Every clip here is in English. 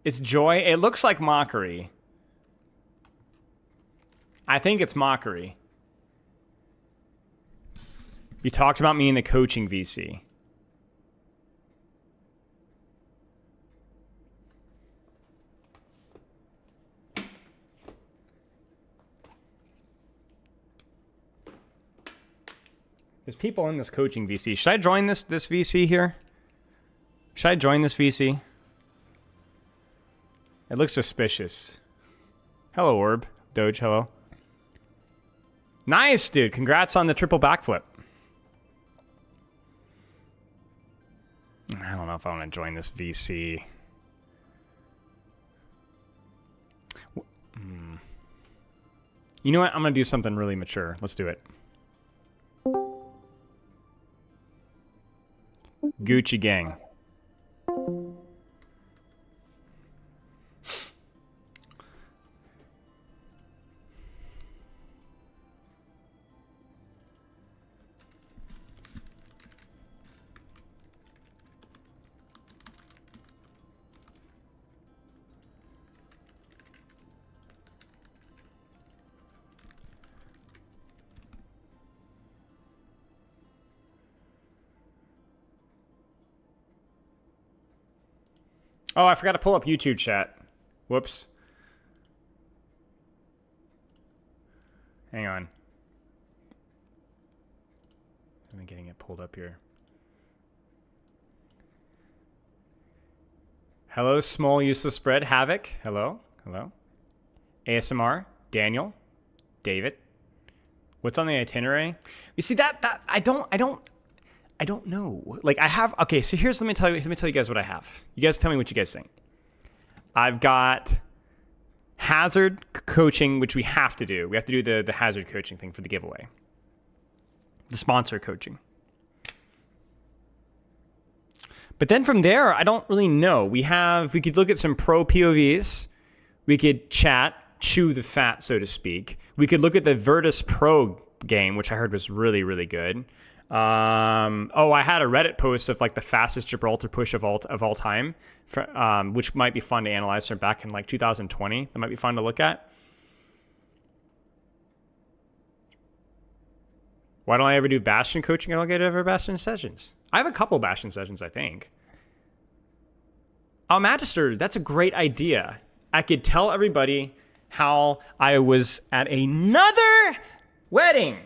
It's joy. It looks like mockery. I think it's mockery. You talked about me in the coaching VC. There's people in this coaching VC. Should I join this VC here? Should I join this VC? It looks suspicious. Hello, Orb. Doge, hello. Nice, dude. Congrats on the triple backflip. I don't know if I want to join this VC. You know what? I'm going to do something really mature. Let's do it. Gucci gang. Oh, I forgot to pull up YouTube chat. Whoops. Hang on. I'm getting it pulled up here. Hello, small useless spread. Havoc. Hello. Hello. ASMR. Daniel. David. What's on the itinerary? You see that I don't know. Like I have, okay, so here's, let me tell you guys what I have. You guys tell me what you guys think. I've got hazard coaching, which we have to do. We have to do the hazard coaching thing for the giveaway. The sponsor coaching. But then from there, I don't really know. We could look at some pro POVs. We could chat, chew the fat, so to speak. We could look at the Virtus Pro game, which I heard was really, really good. I had a Reddit post of like the fastest Gibraltar push of all time, which might be fun to analyze from back in like 2020. That might be fun to look at. Why don't I ever do Bastion coaching? I don't get ever Bastion sessions. I have a couple Bastion sessions, I think. Oh, Magister, that's a great idea. I could tell everybody how I was at another wedding.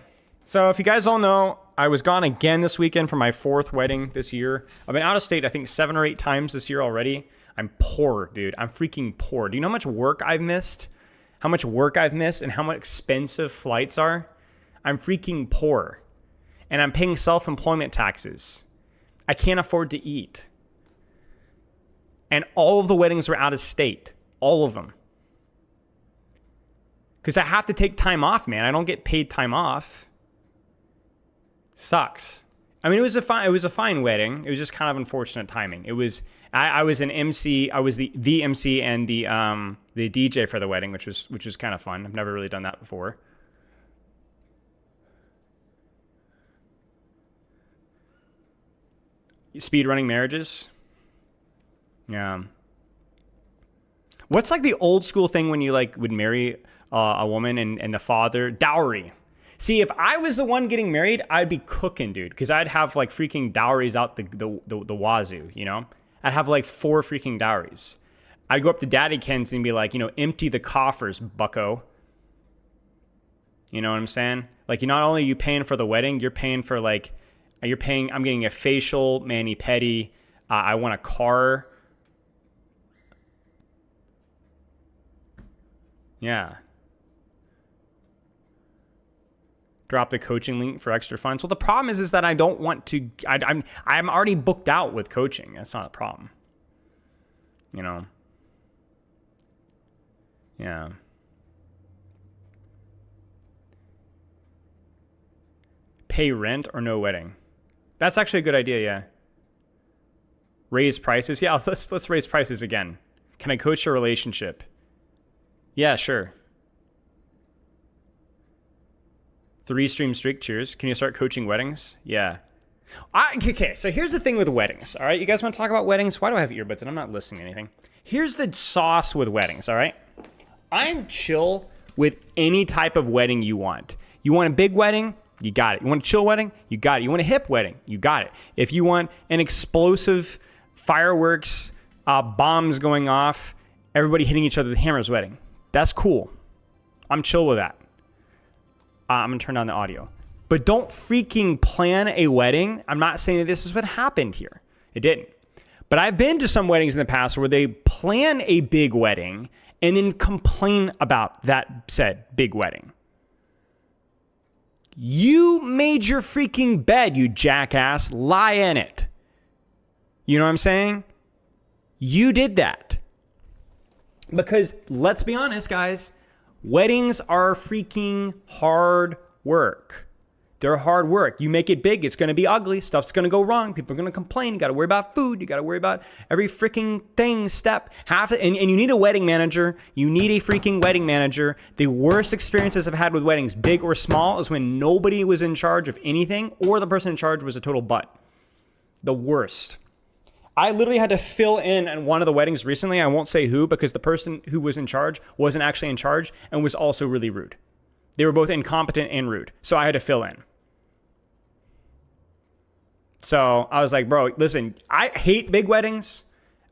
So if you guys all know, I was gone again this weekend for my 4th wedding this year. I've been out of state, I think 7 or 8 times this year already. I'm poor, dude. I'm freaking poor. Do you know how much work I've missed? How much work I've missed and how much expensive flights are? I'm freaking poor. And I'm paying self-employment taxes. I can't afford to eat. And all of the weddings were out of state. All of them. Because I have to take time off, man. I don't get paid time off. Sucks. I mean, it was a fine wedding. It was just kind of unfortunate timing. It was I was an MC. I was the MC and the DJ for the wedding, which was kind of fun. I've never really done that before. Speed running marriages. Yeah. What's like the old school thing when you like would marry a woman and the father? Dowry. See, if I was the one getting married, I'd be cooking, dude, because I'd have like freaking dowries out the wazoo, you know? I'd have like 4 freaking dowries. I'd go up to Daddy Ken's and be like, you know, empty the coffers, bucko. You know what I'm saying? Like, not only are you paying for the wedding, you're paying for like, I'm getting a facial, mani-pedi. I want a car. Yeah. Drop the coaching link for extra funds. Well, the problem is that I don't want to. I'm already booked out with coaching. That's not a problem. You know. Yeah. Pay rent or no wedding. That's actually a good idea. Yeah. Raise prices. Yeah. Let's raise prices again. Can I coach a relationship? Yeah, sure. 3 stream streak, cheers. Can you start coaching weddings? Yeah. Okay, so here's the thing with weddings, all right? You guys want to talk about weddings? Why do I have earbuds and I'm not listening to anything? Here's the sauce with weddings, all right? I'm chill with any type of wedding you want. You want a big wedding? You got it. You want a chill wedding? You got it. You want a hip wedding? You got it. If you want an explosive fireworks, bombs going off, everybody hitting each other with hammers wedding, that's cool. I'm chill with that. I'm going to turn down the audio. But don't freaking plan a wedding. I'm not saying that this is what happened here. It didn't. But I've been to some weddings in the past where they plan a big wedding and then complain about that said big wedding. You made your freaking bed, you jackass. Lie in it. You know what I'm saying? You did that. Because let's be honest, guys, weddings are freaking hard work. They're hard work. You make it big, it's going to be ugly. Stuff's going to go wrong. People are going to complain. You got to worry about food. You got to worry about every freaking thing, step. And you need a wedding manager. You need a freaking wedding manager. The worst experiences I've had with weddings, big or small, is when nobody was in charge of anything or the person in charge was a total butt. The worst. I literally had to fill in at one of the weddings recently. I won't say who because the person who was in charge wasn't actually in charge and was also really rude. They were both incompetent and rude. So I had to fill in. So I was like, bro, listen, I hate big weddings.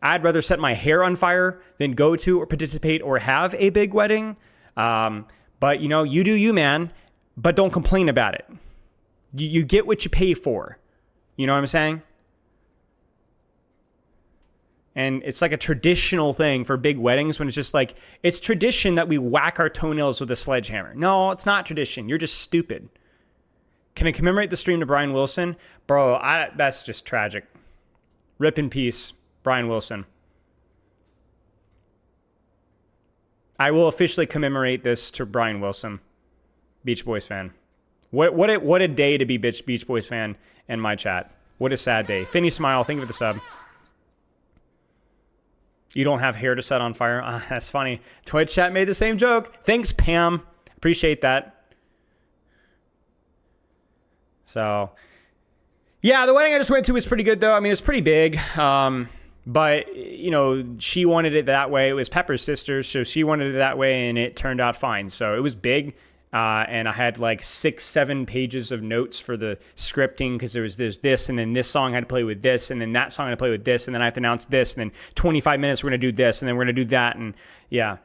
I'd rather set my hair on fire than go to or participate or have a big wedding. But, you know, you do you, man. But don't complain about it. You get what you pay for. You know what I'm saying? And it's like a traditional thing for big weddings when it's just like, it's tradition that we whack our toenails with a sledgehammer. No, it's not tradition. You're just stupid. Can I commemorate the stream to Brian Wilson? Bro, that's just tragic. Rip in peace, Brian Wilson. I will officially commemorate this to Brian Wilson, Beach Boys fan. What a day to be Beach Boys fan in my chat. What a sad day. Finny Smile, thank you for the sub. You don't have hair to set on fire? That's funny. Twitch chat made the same joke. Thanks, Pam. Appreciate that. So, yeah, the wedding I just went to was pretty good, though. I mean, it was pretty big. But, you know, she wanted it that way. It was Pepper's sister, so she wanted it that way, and it turned out fine. So it was big. And I had like 6-7 pages of notes for the scripting because there's this, and then this song I had to play with this, and then that song I had to play with this, and then I have to announce this, and then 25 minutes we're going to do this, and then we're going to do that, and yeah.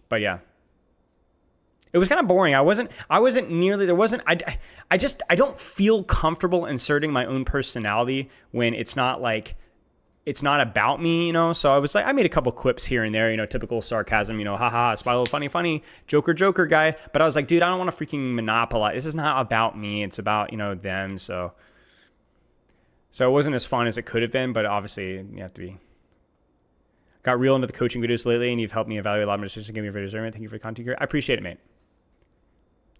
But yeah. It was kind of boring. I wasn't nearly, I don't feel comfortable inserting my own personality when it's not about me, you know? So I was like, I made a couple quips here and there, you know, typical sarcasm, you know, haha, smile, funny, joker guy. But I was like, dude, I don't want to freaking monopolize. This is not about me. It's about, you know, them. So it wasn't as fun as it could have been, but obviously you have to be. Got real into the coaching videos lately, and you've helped me evaluate a lot of my decisions. Give me a video. Thank you for the content here. I appreciate it, mate.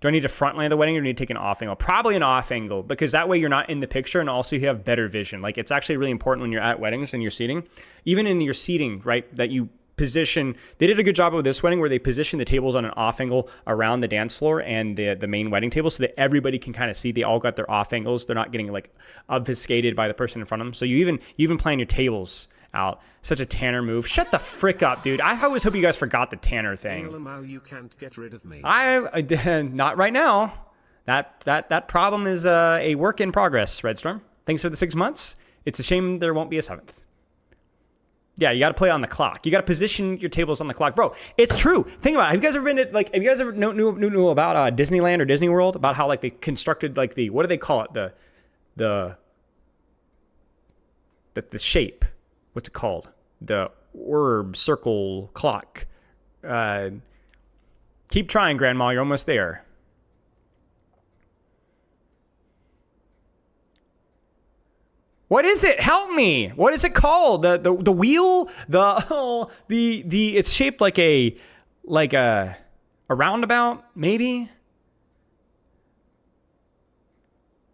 Do I need to front land the wedding or do I need to take an off angle? Probably an off angle because that way you're not in the picture and also you have better vision. Like it's actually really important when you're at weddings and you're seating. Even in your seating, right, that you position. They did a good job with this wedding where they positioned the tables on an off angle around the dance floor and the main wedding table so that everybody can kind of see. They all got their off angles. They're not getting like obfuscated by the person in front of them. So you even plan your tables out. Such a Tanner move. Shut the frick up, dude. I always hope you guys forgot the Tanner thing. You can't get rid of me. Not right now. That problem is a work in progress, Redstorm. Thanks for the 6 months. It's a shame there won't be a 7th. Yeah, you got to play on the clock. You got to position your tables on the clock. Bro, it's true. Think about it. Have you guys ever been to, like, have you guys ever knew about Disneyland or Disney World? About how, like, they constructed, like, what do they call it? The shape. What's it called? The orb, circle, clock. Keep trying, Grandma. You're almost there. What is it? Help me. What is it called? The wheel? It's shaped like a roundabout, maybe?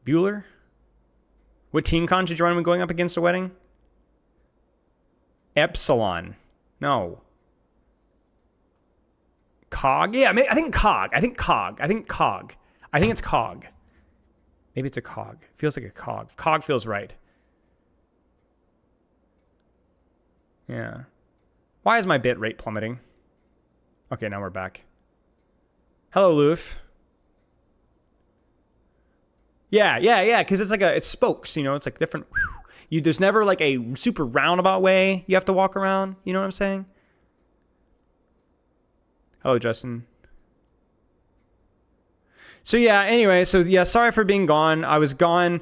Bueller? What team con did you run when going up against a wedding? Epsilon. No. Cog? Yeah, I think Cog. I think it's Cog. Maybe it's a cog. It feels like a cog. Cog feels right. Yeah. Why is my bit rate plummeting? Okay, now we're back. Hello, Loof. Yeah, because it's spokes, it's like different. There's never like a super roundabout way you have to walk around. You know what I'm saying? Hello, Justin. So yeah, anyway, sorry for being gone. I was gone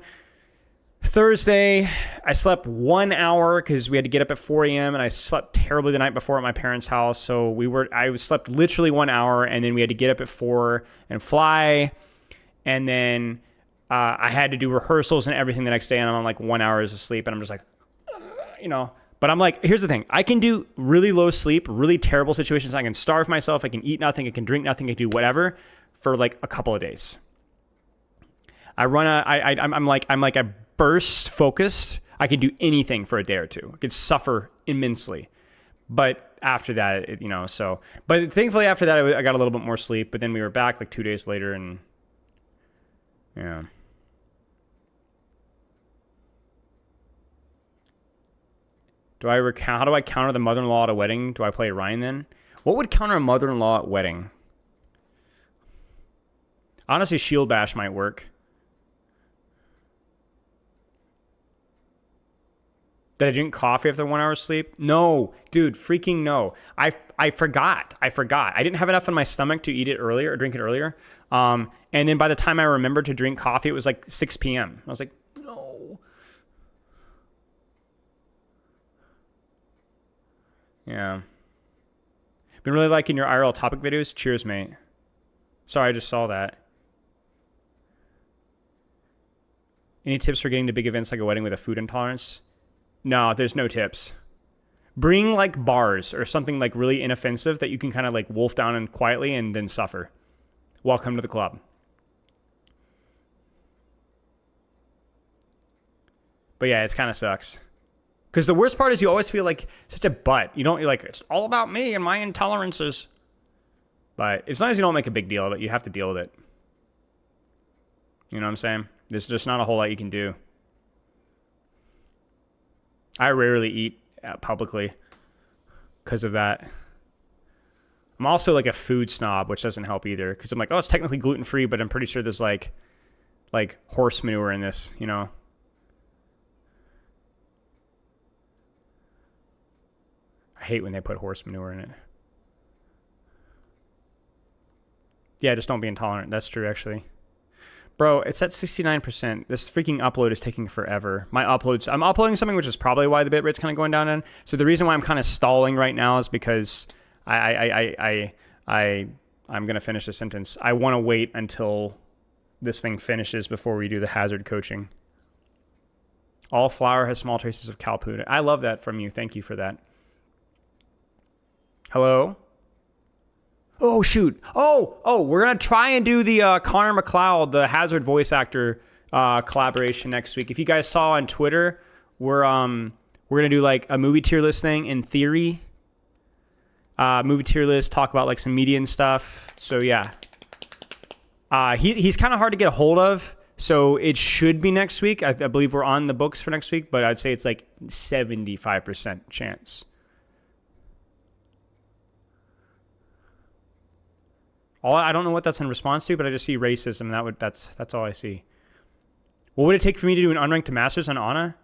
Thursday. I slept 1 hour because we had to get up at 4 a.m. and I slept terribly the night before at my parents' house. So I slept literally 1 hour, and then we had to get up at 4 and fly. And then I had to do rehearsals and everything the next day, and I'm on like 1 hour of sleep, and I'm just like, But I'm like, here's the thing. I can do really low sleep, really terrible situations. I can starve myself. I can eat nothing. I can drink nothing. I can do whatever for like a couple of days. I'm like a burst focused. I can do anything for a day or two. I could suffer immensely. But after that, but thankfully after that, I got a little bit more sleep, but then we were back like 2 days later, and yeah. How do I counter the mother-in-law at a wedding? Do I play Ryan then? What would counter a mother-in-law at wedding? Honestly, Shield Bash might work. Did I drink coffee after 1 hour sleep? No, dude, freaking no. I forgot. I didn't have enough in my stomach to eat it earlier or drink it earlier. And then by the time I remembered to drink coffee, it was like 6 p.m. I was like, no. Yeah. Been really liking your IRL topic videos. Cheers, mate. Sorry, I just saw that. Any tips for getting to big events like a wedding with a food intolerance? No, there's no tips. Bring like bars or something like really inoffensive that you can kind of like wolf down and quietly and then suffer. Welcome to the club. But yeah, it kind of sucks. Because the worst part is you always feel like such a butt. You're like, it's all about me and my intolerances. But as long as you don't make a big deal of it, you have to deal with it. You know what I'm saying? There's just not a whole lot you can do. I rarely eat publicly because of that. I'm also like a food snob, which doesn't help either. Because I'm like, oh, it's technically gluten-free, but I'm pretty sure there's like horse manure in this, I hate when they put horse manure in it. Yeah, just don't be intolerant. That's true, actually. Bro, it's at 69%. This freaking upload is taking forever. I'm uploading something, which is probably why the bitrate's kind of going down. So the reason why I'm kind of stalling right now is because I'm going to finish the sentence. I want to wait until this thing finishes before we do the hazard coaching. All flour has small traces of cow poo. I love that from you. Thank you for that. Hello? Oh, shoot. Oh, we're going to try and do the Connor McLeod, the Hazard voice actor collaboration next week. If you guys saw on Twitter, we're going to do like a movie tier list thing in theory. Movie tier list, talk about like some media and stuff. So yeah. He's kind of hard to get a hold of. So it should be next week. I believe we're on the books for next week, but I'd say it's like 75% chance. I don't know what that's in response to, but I just see racism, and that's all I see. What would it take for me to do an unranked to Masters on Ana?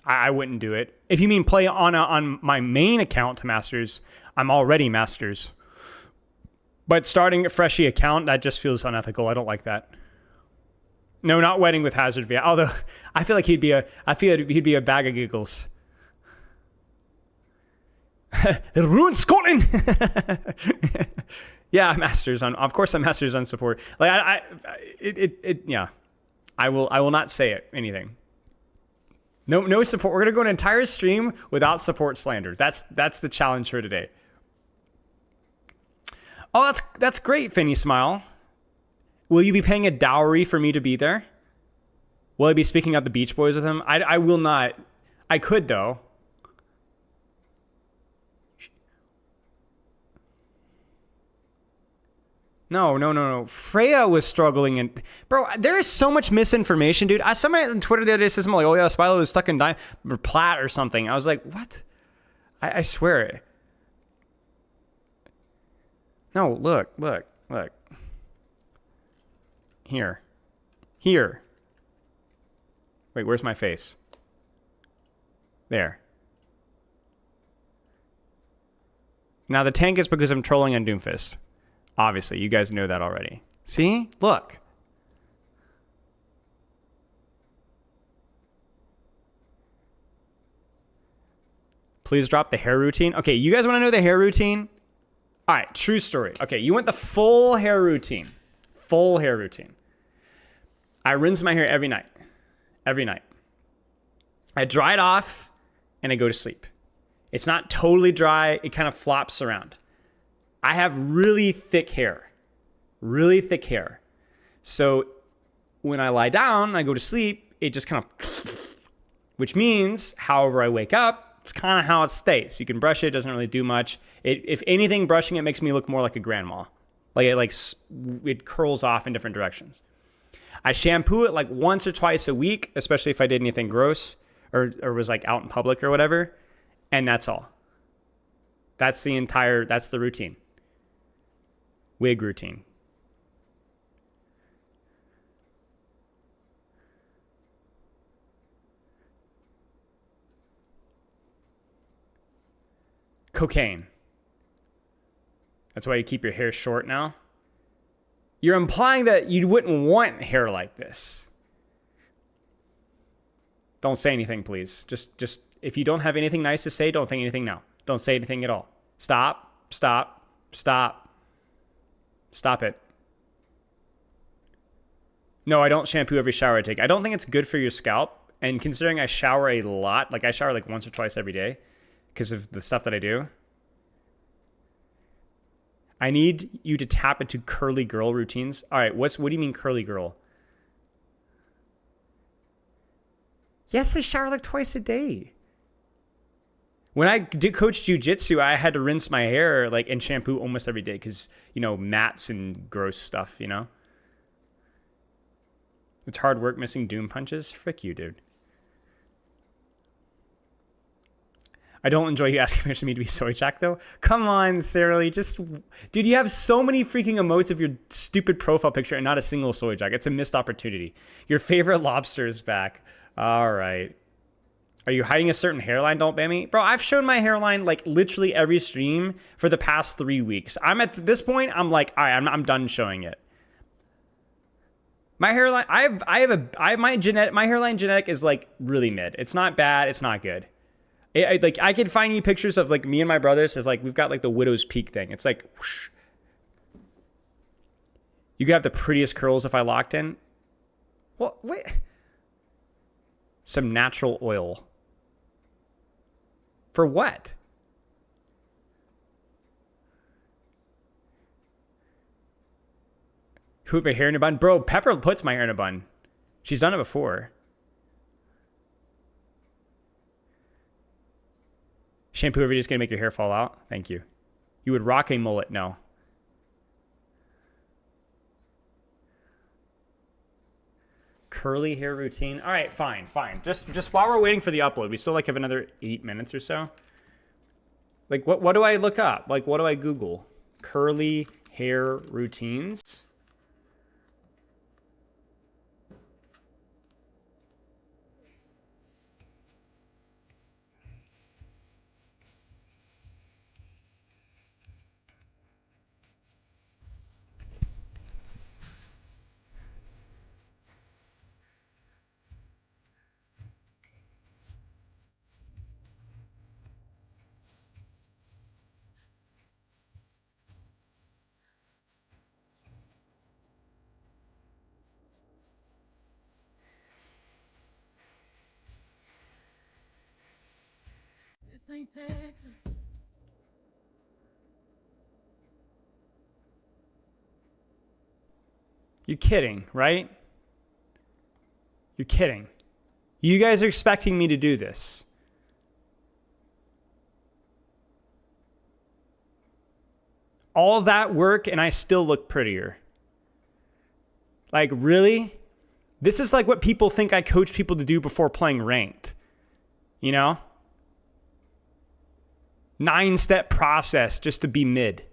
I wouldn't do it. If you mean play Ana on my main account to Masters, I'm already Masters. But starting a freshie account, that just feels unethical. I don't like that. No, not wedding with Hazard via. Although I feel like he'd be a bag of giggles. It'll ruin Scotland. Yeah, Masters on. Of course, I'm Masters on support. Like yeah. I will not say anything. No support. We're gonna go an entire stream without support slander. That's the challenge for today. Oh, that's great, Finny Smile. Will you be paying a dowry for me to be there? Will I be speaking out the Beach Boys with him? I will not. I could though. No. Freya was struggling, and bro, there is so much misinformation, dude. Somebody on Twitter the other day says something like, "Oh yeah, Spilo was stuck in or Platt or something." I was like, "What?" I swear it. No, look. Here. Wait, where's my face? There. Now the tank is because I'm trolling on Doomfist. Obviously, you guys know that already. See? Look. Please drop the hair routine. Okay, you guys want to know the hair routine? All right, true story. Okay, you want the full hair routine. Full hair routine. I rinse my hair every night. Every night. I dry it off and I go to sleep. It's not totally dry. It kind of flops around. I have really thick hair. Really thick hair. So when I lie down, I go to sleep, it just kind of, which means however I wake up, it's kind of how it stays. You can brush it. It doesn't really do much. If anything, brushing it makes me look more like a grandma. It curls off in different directions. I shampoo it like once or twice a week, especially if I did anything gross or was like out in public or whatever. And that's all. That's the routine. Wig routine. Cocaine. That's why you keep your hair short now. You're implying that you wouldn't want hair like this. Don't say anything, please. Just if you don't have anything nice to say, don't think anything now. Don't say anything at all. Stop it. No, I don't shampoo every shower I take. I don't think it's good for your scalp. And considering I shower a lot, like I shower like once or twice every day because of the stuff that I do. I need you to tap into curly girl routines. All right, what do you mean curly girl? Yes, I shower like twice a day. When I did coach jujitsu, I had to rinse my hair and shampoo almost every day because, mats and gross stuff, It's hard work missing doom punches. Frick you, dude. I don't enjoy you asking for me to be soy jack, though. Come on, Sarah Lee. Dude, you have so many freaking emotes of your stupid profile picture and not a single soy jack. It's a missed opportunity. Your favorite lobster is back. All right. Are you hiding a certain hairline? Don't ban me. Bro, I've shown my hairline literally every stream for the past 3 weeks. I'm at this point, I'm like, all right, I'm done showing it. My hairline, my hairline genetic is really mid. It's not bad. It's not good. I could find you pictures of me and my brothers of we've got the widow's peak thing. It's whoosh. You could have the prettiest curls if I locked in. Well, wait. Some natural oil. For what? Who put my hair in a bun? Bro, Pepper puts my hair in a bun. She's done it before. Shampoo every day is going to make your hair fall out? Thank you. You would rock a mullet? No. Curly hair routine? All right, fine. Just while we're waiting for the upload, we still have another 8 minutes or so. What do I look up? What do I Google? Curly hair routines? St. Texas. You're kidding, right? You're kidding. You guys are expecting me to do this. All that work and I still look prettier. Like, really? This is like what people think I coach people to do before playing ranked. You know? 9-step process just to be mid.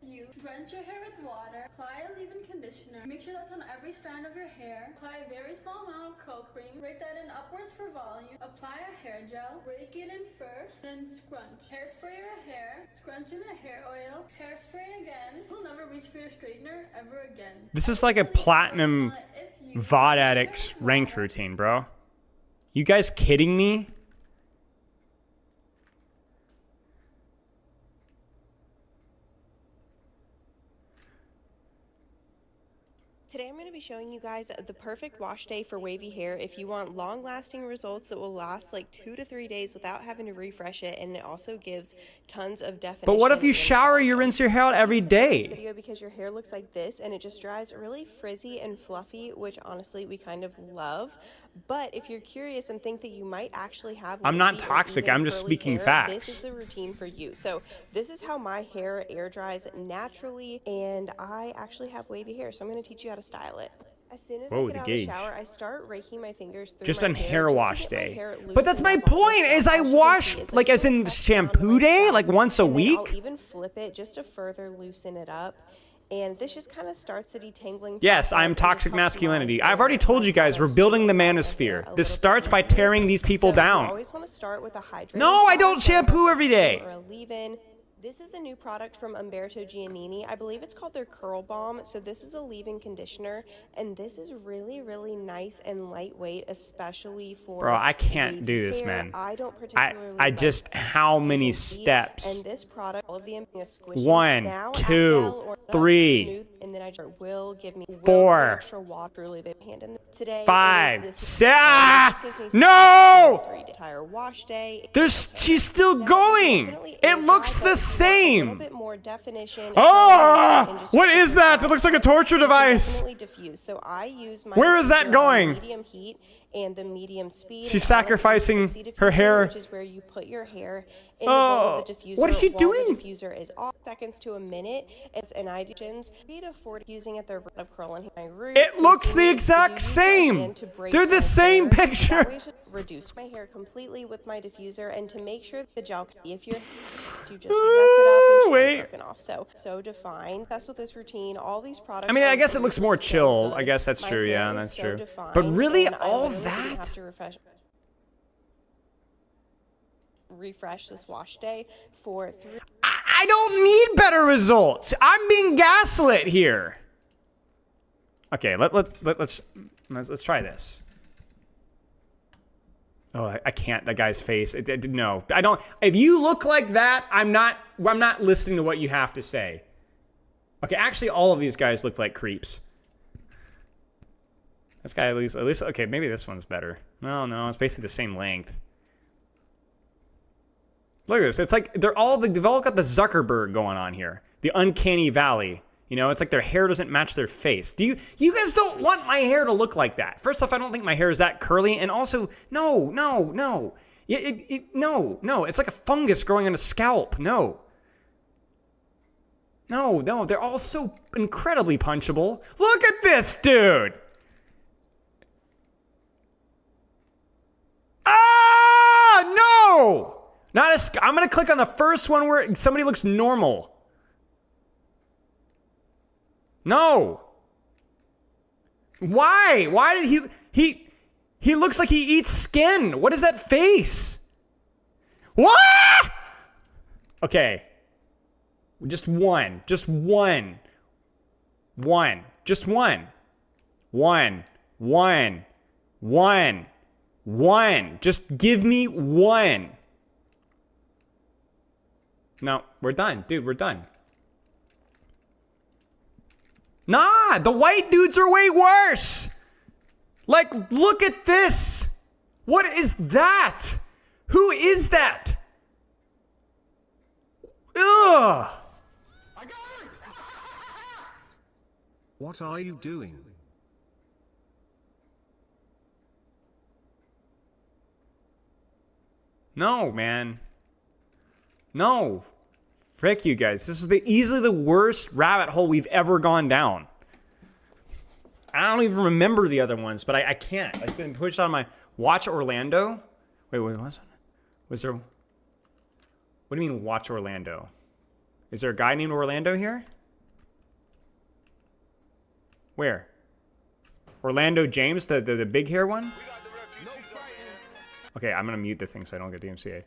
You rinse your hair with water, apply a leave-in conditioner, make sure that's on every strand of your hair, apply a very small amount of curl cream, break that in upwards for volume, apply a hair gel, break it in first, then scrunch. Hairspray your hair, scrunch in a hair oil, hairspray again. You'll never reach for your straightener ever again. This is like a platinum VOD addict's ranked routine, bro. You guys kidding me? Today I'm going to be showing you guys the perfect wash day for wavy hair if you want long-lasting results that will last like 2 to 3 days without having to refresh it, and it also gives tons of definition. But what if you shower, you rinse your hair out every This day? video because your hair looks like this and it just dries really frizzy and fluffy, which honestly we kind of love. But if you're curious and think that you might actually have I'm not wavy or toxic, even I'm just curly speaking hair, facts. This is the routine for you. So this is how my hair air dries naturally, and I actually have wavy hair, so I'm going to teach you how to style it. As soon as I get out of the shower, I start raking my fingers through Just my on hair just to wash get my day. hair But that's loosened my up on point, the is I scalp. As you can wash, see, it's like, as in pressed down on shampoo my day, scalp, like once a and then week? I'll even flip it just to further loosen it up. And this just kind of starts the detangling Yes, process I'm and just toxic helps my masculinity. hair I've already told you guys, we're products building the to allow my hair manosphere. a This little bit starts by easier. tearing these people So down. You always want to start with a hydrating No, I don't product, shampoo whether every it's a day. cream or a leave-in. This is a new product from Umberto Giannini. I believe it's called their Curl Balm. So this is a leave-in conditioner, and this is really, really nice and lightweight, especially for Bro, I can't wavy do this, hair. man. I don't particularly I like just, how many using heat, steps? and this product, all of the squishes. 1, Now, 2, Advil or 3, Smooth, and then I will give me 4, extra water. Really, they hand in today. 5, it is this 6. this gives me some No! 3 entire wash day. She's still Now, going. definitely It air looks dry, the but if you want a little same. bit more definition. Ah! and just What is quicker that? It looks like a torture you can device. Definitely diffuse. So I use my Where is that diffuser going? on medium heat and the medium speed. She's and I like to use sacrificing pixie her diffuser, hair. which is where you put your hair in the bowl of the diffuser. What is she while doing? The diffuser is off seconds to a minute. It's an ideations 3 to 4 using at their rate of curl and my root. It looks the Continue to exact use same. my hand to brace They're the my same hair. picture. That way I should reduce my hair completely with my diffuser, and to make sure that the gel, if you just mess it up and Wait. broken off. So defined. That's with this routine. All these products. I mean, I are guess it looks more so chill. good. I guess that's My true. hair Yeah, is that's so true. defined, But really, and I all literally didn't that? have to refresh this wash day for 3. I don't need better results. I'm being gaslit here. Okay, let's try this. Oh, I can't. That guy's face. No, I don't. If you look like that, I'm not listening to what you have to say. Okay, actually, all of these guys look like creeps. This guy at least. Okay, maybe this one's better. No, it's basically the same length. Look at this. It's like they've all got the Zuckerberg going on here. The uncanny valley. You know, it's like their hair doesn't match their face. You guys don't want my hair to look like that. First off, I don't think my hair is that curly, and also, no. No. It's like a fungus growing on a scalp. No, they're all so incredibly punchable. Look at this dude. No! I'm gonna click on the first one where somebody looks normal. No. Why? Why did he looks like he eats skin. What is that face? What? Okay. Just one. Just one. One. Just one. One. One. One. One. Just give me one. No, we're done. Dude, we're done. Nah, the white dudes are way worse. Like, look at this. What is that? Who is that? Ugh. What are you doing? No, man. No. Frick you guys. This is easily the worst rabbit hole we've ever gone down. I don't even remember the other ones, but I can't. It's been pushed on my Watch Orlando. Wait, was there? What do you mean Watch Orlando? Is there a guy named Orlando here? Where? Orlando James, the big hair one? Okay, I'm gonna mute the thing so I don't get DMCA.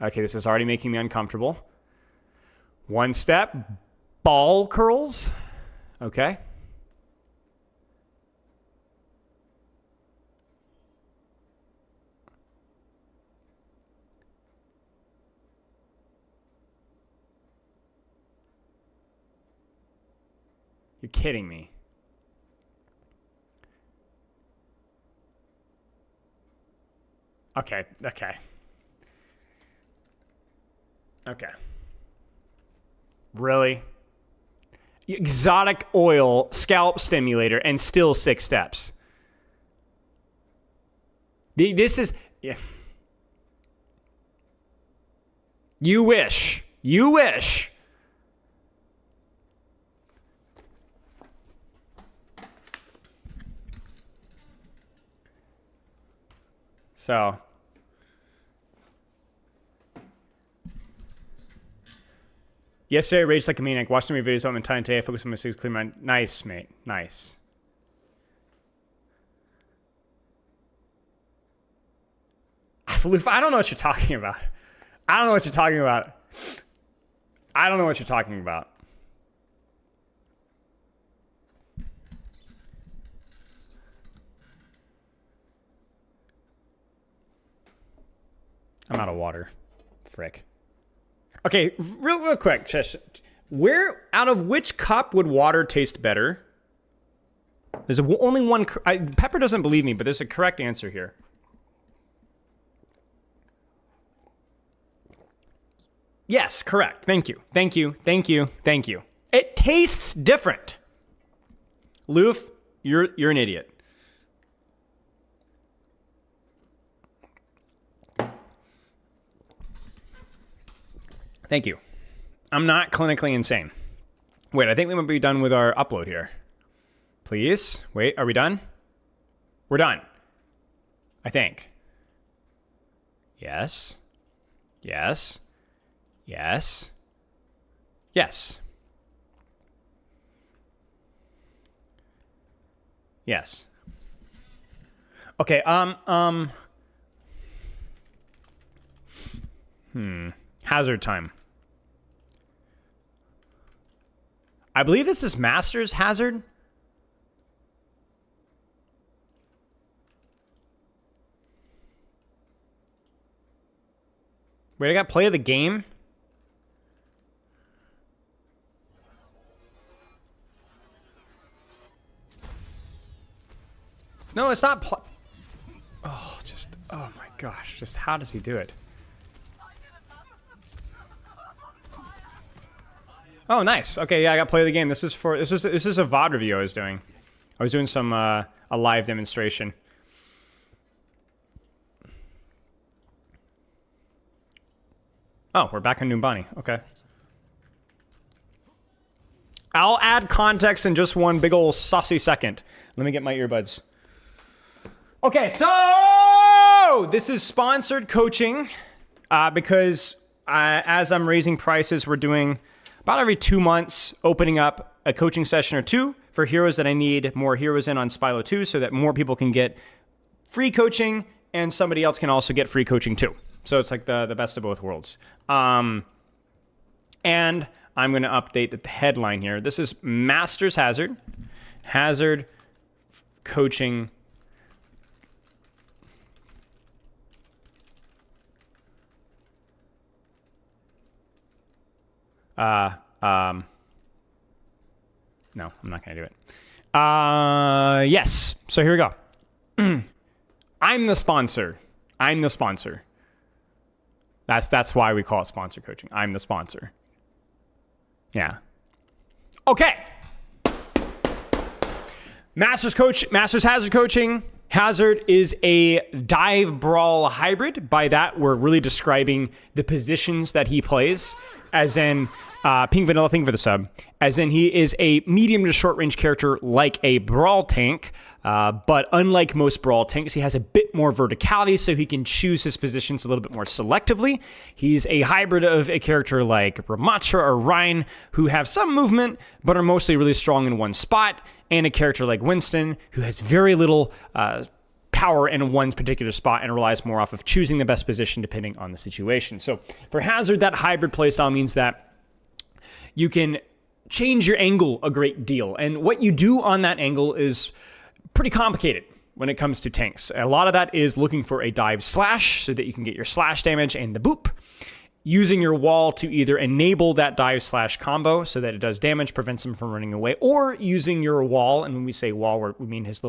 Okay, this is already making me uncomfortable. One step, ball curls. Okay. You're kidding me. Okay. Really? Exotic oil scalp stimulator and still 6 steps. This is... Yeah. You wish. So... Yesterday, I raged like a maniac. Watched some of your videos on my time today. I focused on my sleep, clear mind. Nice, mate. Nice. Loof, I don't know what you're talking about. I'm out of water. Frick. Okay, real quick, out of which cup would water taste better? There's only one. Pepper doesn't believe me, but there's a correct answer here. Yes, correct. Thank you. It tastes different. Loof, you're an idiot. Thank you. I'm not clinically insane. Wait, I think we might be done with our upload here. Please. Wait, are we done? We're done. I think. Yes. Yes. Yes. Yes. Yes. Okay, hazard time. I believe this is Master's Hazard. Wait, I got play of the game? No, it's not oh my gosh, just how does he do it? Oh, nice. Okay, yeah, I got play of the game. This is a VOD review I was doing. I was doing some a live demonstration. Oh, we're back on Numbani. Okay. I'll add context in just one big ol' saucy second. Let me get my earbuds. Okay, so this is sponsored coaching because as I'm raising prices, we're doing about every 2 months opening up a coaching session or two for heroes that I need more heroes in on Spylo 2 so that more people can get free coaching and somebody else can also get free coaching too. So it's like the best of both worlds. And I'm going to update the headline here. This is Master's Hazard. Hazard coaching. No, I'm not going to do it. Yes. So here we go. I'm the sponsor. That's why we call it sponsor coaching. I'm the sponsor. Yeah. Okay. Master's Hazard Coaching Hazard is a dive brawl hybrid. By that, we're really describing the positions that he plays, as in Pink Vanilla, thank you for the sub, as in he is a medium to short range character like a brawl tank, but unlike most brawl tanks, he has a bit more verticality, so he can choose his positions a little bit more selectively. He's a hybrid of a character like Ramatra or Ryan, who have some movement, but are mostly really strong in one spot, and a character like Winston, who has very little power in one particular spot and relies more off of choosing the best position depending on the situation. So for Hazard, that hybrid playstyle means that you can change your angle a great deal. And what you do on that angle is pretty complicated when it comes to tanks. A lot of that is looking for a dive slash so that you can get your slash damage and the boop. Using your wall to either enable that dive slash combo so that it does damage, prevents him from running away, or using your wall, and when we say wall, we mean his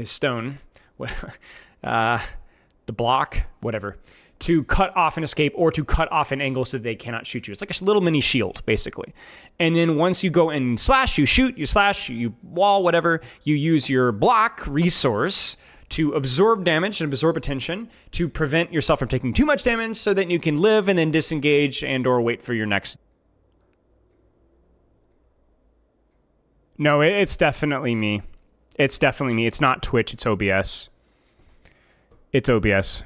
stone, whatever, the block, whatever, to cut off an escape or to cut off an angle so that they cannot shoot you. It's like a little mini shield, basically. And then once you go and slash, you shoot, you slash, you wall, whatever, you use your block resource to absorb damage and absorb attention to prevent yourself from taking too much damage so that you can live and then disengage and or wait for your next. No, it's definitely me. It's definitely me. It's not Twitch, it's OBS. It's OBS.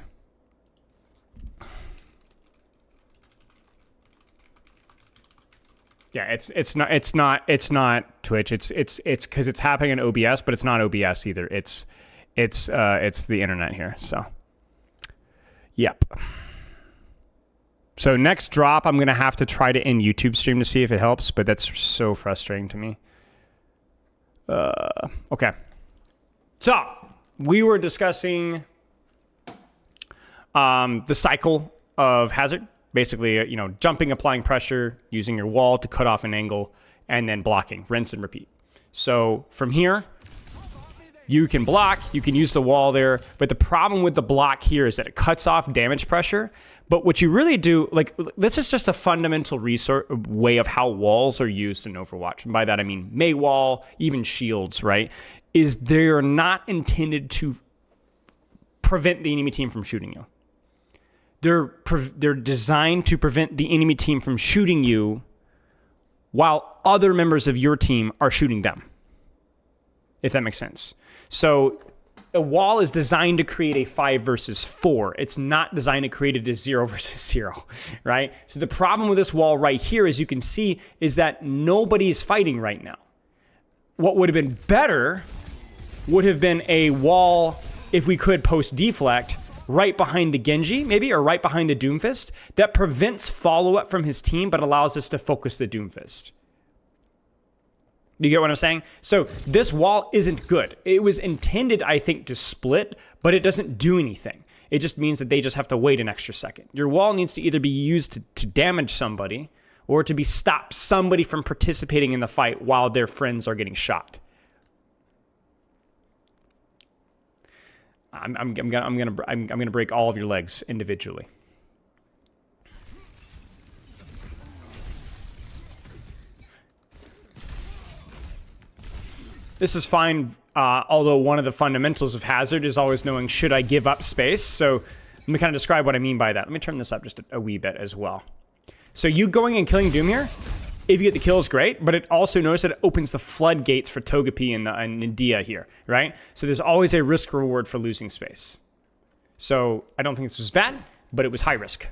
Yeah, it's not Twitch. It's because it's happening in OBS, but it's not OBS either. It's the internet here. So, yep. So next drop, I'm gonna have to try to end YouTube stream to see if it helps, but that's so frustrating to me. Okay. So we were discussing the cycle of Hazard. Basically, jumping, applying pressure, using your wall to cut off an angle, and then blocking, rinse and repeat. So from here, you can block, you can use the wall there, but the problem with the block here is that it cuts off damage pressure. But what you really do, this is just a fundamental way of how walls are used in Overwatch. And by that, I mean May wall, even shields, right? Is they're not intended to prevent the enemy team from shooting you. They're designed to prevent the enemy team from shooting you while other members of your team are shooting them, if that makes sense. So a wall is designed to create a 5 versus 4. It's not designed to create it as 0 versus 0, right? So the problem with this wall right here, as you can see, is that nobody's fighting right now. What would have been better would have been a wall, if we could post deflect, right behind the Genji, maybe, or right behind the Doomfist, that prevents follow-up from his team, but allows us to focus the Doomfist. Do you get what I'm saying? So this wall isn't good. It was intended, I think, to split, but it doesn't do anything. It just means that they just have to wait an extra second. Your wall needs to either be used to damage somebody or to stop somebody from participating in the fight while their friends are getting shot. I'm gonna break all of your legs individually. This is fine, although one of the fundamentals of Hazard is always knowing, should I give up space? So let me kind of describe what I mean by that. Let me turn this up just a wee bit as well. So you going and killing Doom here, if you get the kill, is great, but it also, notice that it opens the floodgates for Togepi and Dia here, right? So there's always a risk reward for losing space. So I don't think this was bad, but it was high risk.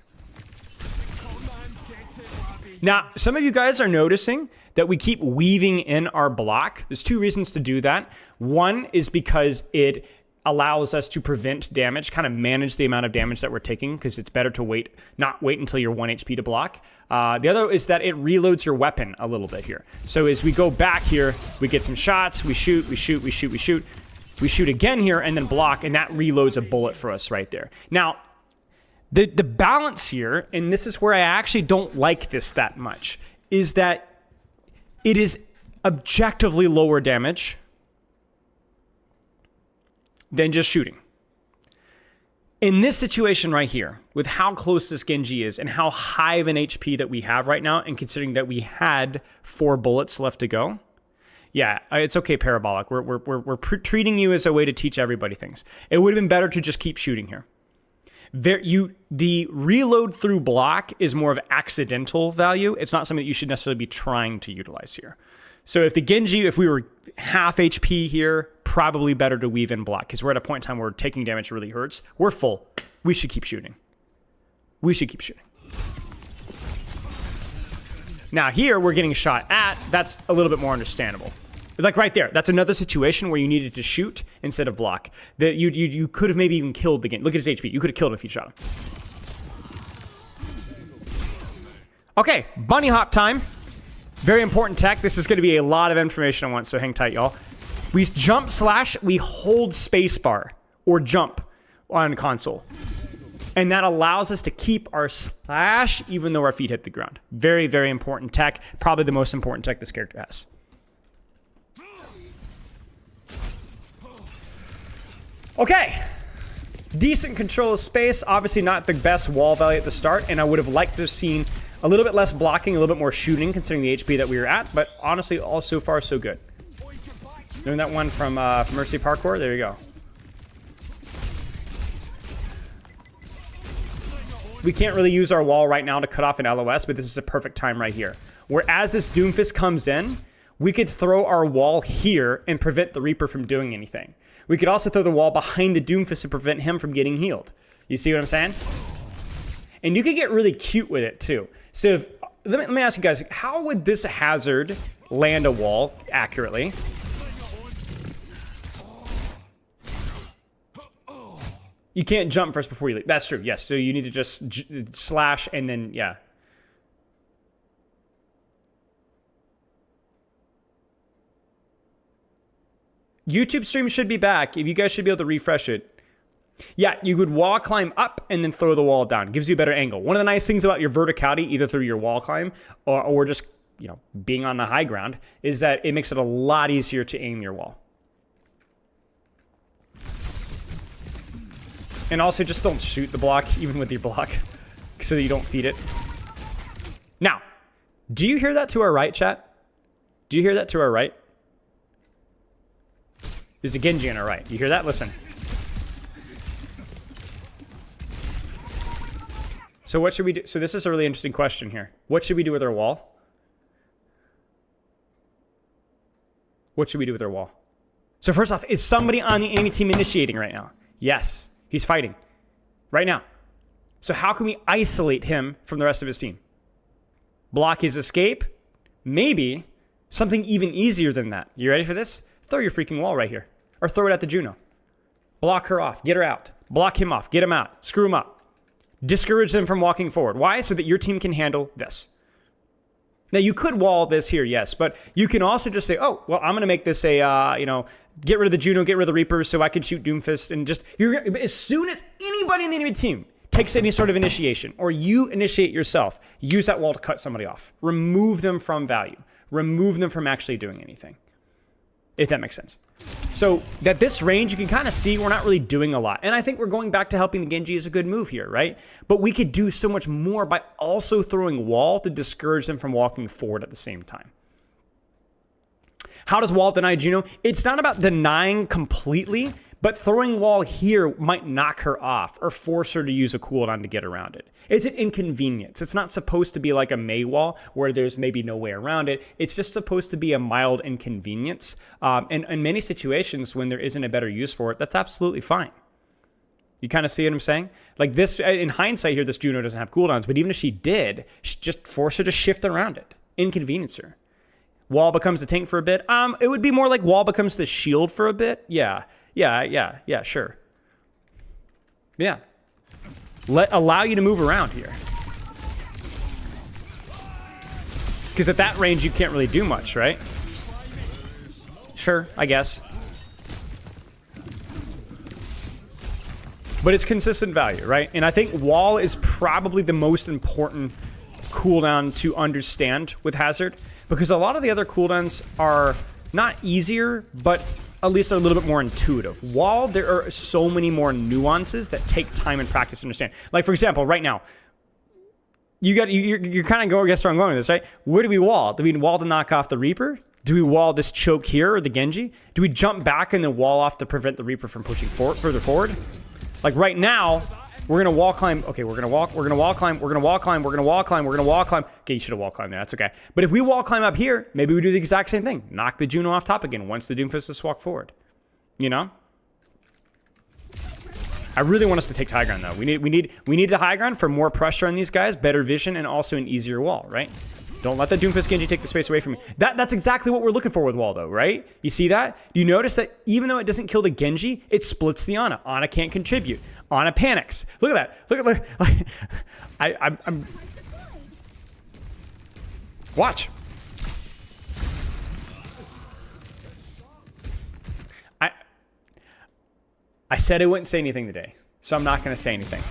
Now, some of you guys are noticing that we keep weaving in our block. There's 2 reasons to do that. One is because it allows us to prevent damage, kind of manage the amount of damage that we're taking, because it's better to not wait until you're 1 HP to block. The other is that it reloads your weapon a little bit here. So as we go back here, we get some shots, we shoot, we shoot, we shoot, we shoot. We shoot again here and then block, and that reloads a bullet for us right there. Now, the balance here, and this is where I actually don't like this that much, is that it is objectively lower damage than just shooting. In this situation right here, with how close this Genji is and how high of an HP that we have right now, and considering that we had 4 bullets left to go, Yeah, it's okay, Parabolic. We're treating you as a way to teach everybody things. It would have been better to just keep shooting here. The reload through block is more of accidental value. It's not something that you should necessarily be trying to utilize here. So if the Genji, if we were half HP here, probably better to weave in block because we're at a point in time where taking damage really hurts. We're full. We should keep shooting. We should keep shooting. Now here we're getting shot at. That's a little bit more understandable. Like right there, that's another situation where you needed to shoot instead of block. That you could have maybe even killed the game. Look at his HP. You could have killed him if you shot him. Okay, bunny hop time. Very important tech. This is going to be a lot of information I want, so hang tight, y'all. We jump slash, we hold spacebar or jump on console. And that allows us to keep our slash even though our feet hit the ground. Very, very important tech. Probably the most important tech this character has. Okay, decent control of space. Obviously not the best wall value at the start, and I would have liked to have seen a little bit less blocking, a little bit more shooting, considering the HP that we were at, but honestly, all so far, so good. Doing that one from Mercy Parkour, there you go. We can't really use our wall right now to cut off an LOS, but this is a perfect time right here. Where as this Doomfist comes in, we could throw our wall here and prevent the Reaper from doing anything. We could also throw the wall behind the Doomfist to prevent him from getting healed. You see what I'm saying? And you could get really cute with it too. So if, let me ask you guys, how would this hazard land a wall accurately? You can't jump first before you leap. That's true, yes. So you need to just slash and then, yeah. YouTube stream should be back. If you guys should be able to refresh it. Yeah, you would wall climb up and then throw the wall down. Gives you a better angle. One of the nice things about your verticality, either through your wall climb or just, you know, being on the high ground, is that it makes it a lot easier to aim your wall. And also just don't shoot the block, even with your block, so that you don't feed it. Now, do you hear that to our right, chat? Do you hear that to our right? There's a Genji on our right. You hear that? Listen. So what should we do? So this is a really interesting question here. What should we do with our wall? What should we do with our wall? So first off, is somebody on the enemy team initiating right now? Yes. He's fighting right now. So how can we isolate him from the rest of his team? Block his escape? Maybe something even easier than that. You ready for this? Throw your freaking wall right here. Or throw it at the Juno. Block her off. Get her out. Block him off. Get him out. Screw him up. Discourage them from walking forward. Why? So that your team can handle this. Now, you could wall this here, yes, but you can also just say, oh, well, I'm going to make this a, you know, get rid of the Juno, get rid of the Reaper so I can shoot Doomfist and just, as soon as anybody in the enemy team takes any sort of initiation or you initiate yourself, use that wall to cut somebody off. Remove them from value. Remove them from actually doing anything, if that makes sense. So at this range, you can kind of see we're not really doing a lot. And I think we're going back to helping the Genji is a good move here, right? But we could do so much more by also throwing wall to discourage them from walking forward at the same time. How does wall deny Juno? It's not about denying completely, but throwing wall here might knock her off or force her to use a cooldown to get around it. It's an inconvenience. It's not supposed to be like a Mei wall where there's maybe no way around it. It's just supposed to be a mild inconvenience. And in many situations when there isn't a better use for it, that's absolutely fine. You kind of see what I'm saying? Like this, in hindsight here, this Juno doesn't have cooldowns, but even if she did, just force her to shift around it. Inconvenience her. Wall becomes the tank for a bit. It would be more like wall becomes the shield for a bit. Yeah, sure. Yeah. Allow you to move around here. Because at that range, you can't really do much, right? Sure, I guess. But it's consistent value, right? And I think wall is probably the most important cooldown to understand with Hazard. Because a lot of the other cooldowns are not easier, but at least a little bit more intuitive. Wall, there are so many more nuances that take time and practice to understand. Like, for example, right now, you're kind of going, guess where I'm going with this, right? Where do we wall? Do we wall to knock off the Reaper? Do we wall this choke here or the Genji? Do we jump back and then wall off to prevent the Reaper from pushing further forward? Like right now, we're going to wall climb. Okay, we're going to wall climb. We're going to wall climb. We're going to wall climb. We're going to wall climb. Okay, you should have wall climbed there. That's okay. But if we wall climb up here, maybe we do the exact same thing. Knock the Juno off top again once the Doomfist has walked forward. You know? I really want us to take high ground though. We need the high ground for more pressure on these guys, better vision, and also an easier wall, right? Don't let the Doomfist Genji take the space away from me. That's exactly what we're looking for with wall though, right? You see that? You notice that even though it doesn't kill the Genji, it splits the Ana. Ana can't contribute. Ana panics. Look at that. Look. I'm. Watch. I said I wouldn't say anything today, so I'm not going to say anything.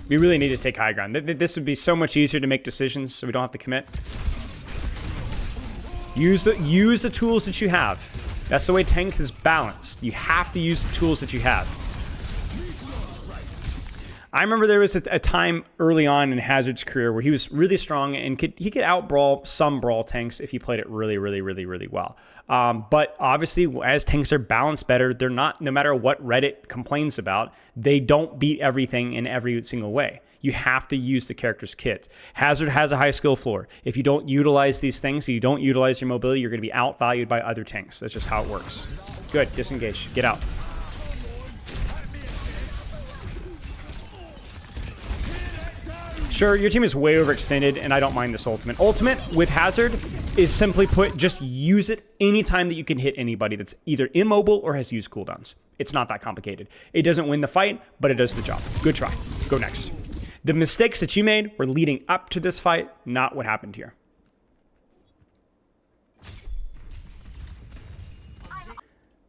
We really need to take high ground. This would be so much easier to make decisions so we don't have to commit. Use the tools that you have. That's the way tank is balanced. You have to use the tools that you have. I remember there was a time early on in Hazard's career where he was really strong and he could out-brawl some brawl tanks if he played it really, really, really, really well. But obviously, as tanks are balanced better, they're not, no matter what Reddit complains about, they don't beat everything in every single way. You have to use the character's kit. Hazard has a high skill floor. If you don't utilize these things, you don't utilize your mobility, you're going to be outvalued by other tanks. That's just how it works. Good, disengage, get out. Sure, your team is way overextended, and I don't mind this ultimate. Ultimate with Hazard is simply put, just use it anytime that you can hit anybody that's either immobile or has used cooldowns. It's not that complicated. It doesn't win the fight, but it does the job. Good try. Go next. The mistakes that you made were leading up to this fight, not what happened here.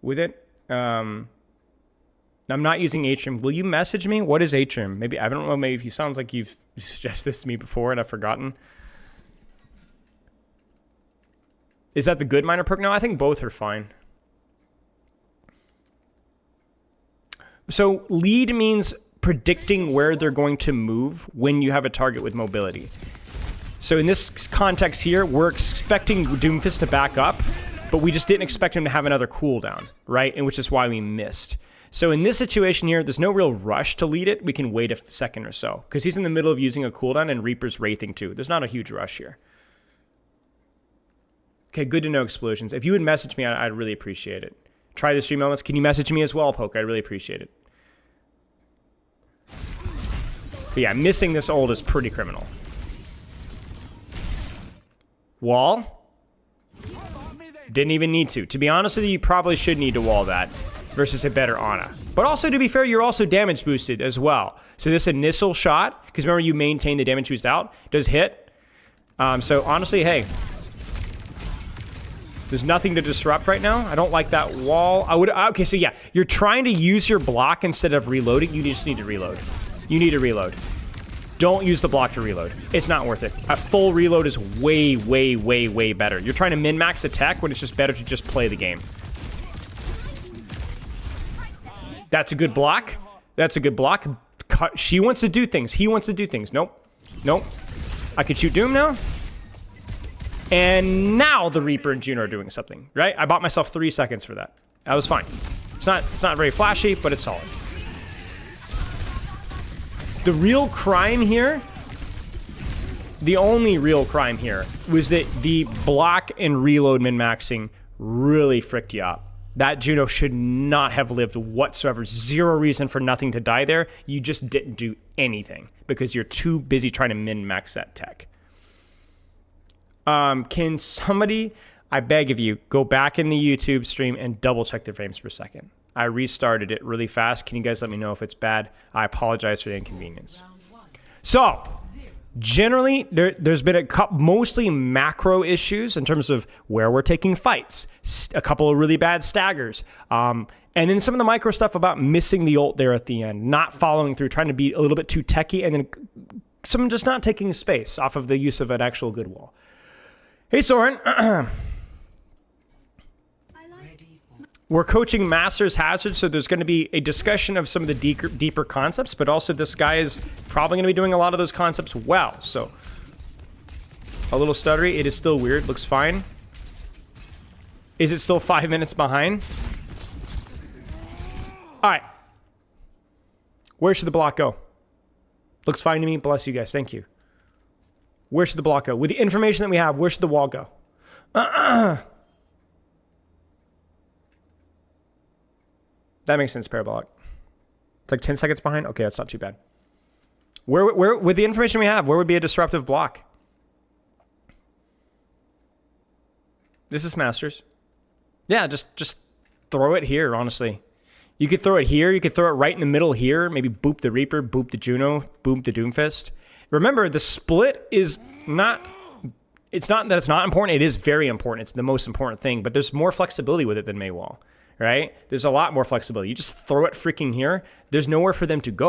With it, I'm not using Atrium. Will you message me? What is Atrium? Maybe, I don't know, maybe if you sounds like you've suggested this to me before and I've forgotten. Is that the good minor perk? No, I think both are fine. So lead means predicting where they're going to move when you have a target with mobility. So in this context here, we're expecting Doomfist to back up, but we just didn't expect him to have another cooldown, right? And which is why we missed. So in this situation here, there's no real rush to lead it. We can wait a second or so because he's in the middle of using a cooldown and Reaper's wraithing too. There's not a huge rush here. Okay, good to know, Explosions. If you would message me, I'd really appreciate it. Try the stream elements. Can you message me as well, Poke? I'd really appreciate it. But yeah, missing this ult is pretty criminal. Wall? Didn't even need to. To be honest with you, you probably should need to wall that versus a better Ana. But also, to be fair, you're also damage boosted as well. So this initial shot, because remember you maintain the damage boost out, does hit. So honestly, hey, there's nothing to disrupt right now. I don't like that wall. Okay, so yeah, you're trying to use your block instead of reloading. You just need to reload. You need to reload. Don't use the block to reload. It's not worth it. A full reload is way, way, way, way better. You're trying to min-max attack when it's just better to just play the game. That's a good block. That's a good block. She wants to do things. He wants to do things. Nope. Nope. I can shoot Doom now. And now the Reaper and Juno are doing something, right? I bought myself 3 seconds for that. That was fine. It's not very flashy, but it's solid. The real crime here, the only real crime here, was that the block and reload min-maxing really fricked you up. That Juno should not have lived whatsoever. Zero reason for nothing to die there. You just didn't do anything because you're too busy trying to min-max that tech. Can somebody, I beg of you, go back in the YouTube stream and double check the frames per second? I restarted it really fast. Can you guys let me know if it's bad? I apologize for the inconvenience. So, generally, there's been a couple, mostly macro issues in terms of where we're taking fights. A couple of really bad staggers. And then some of the micro stuff about missing the ult there at the end. Not following through, trying to be a little bit too techy. And then some just not taking space off of the use of an actual good wall. Hey, Soren. We're coaching Masters Hazard, so there's going to be a discussion of some of the deeper concepts, but also this guy is probably going to be doing a lot of those concepts well. So a little stuttery. It is still weird. Looks fine. Is it still 5 minutes behind? All right. Where should the block go? Looks fine to me. Bless you guys. Thank you. Where should the block go? With the information that we have, where should the wall go? That makes sense, parabolic. It's like 10 seconds behind? Okay, that's not too bad. Where, with the information we have, where would be a disruptive block? This is Masters. Yeah, just throw it here, honestly. You could throw it here. You could throw it right in the middle here. Maybe boop the Reaper, boop the Juno, boop the Doomfist. Remember, the split is not... It's not that it's not important. It is very important. It's the most important thing. But there's more flexibility with it than Maywall, right? There's a lot more flexibility. You just throw it freaking here. There's nowhere for them to go.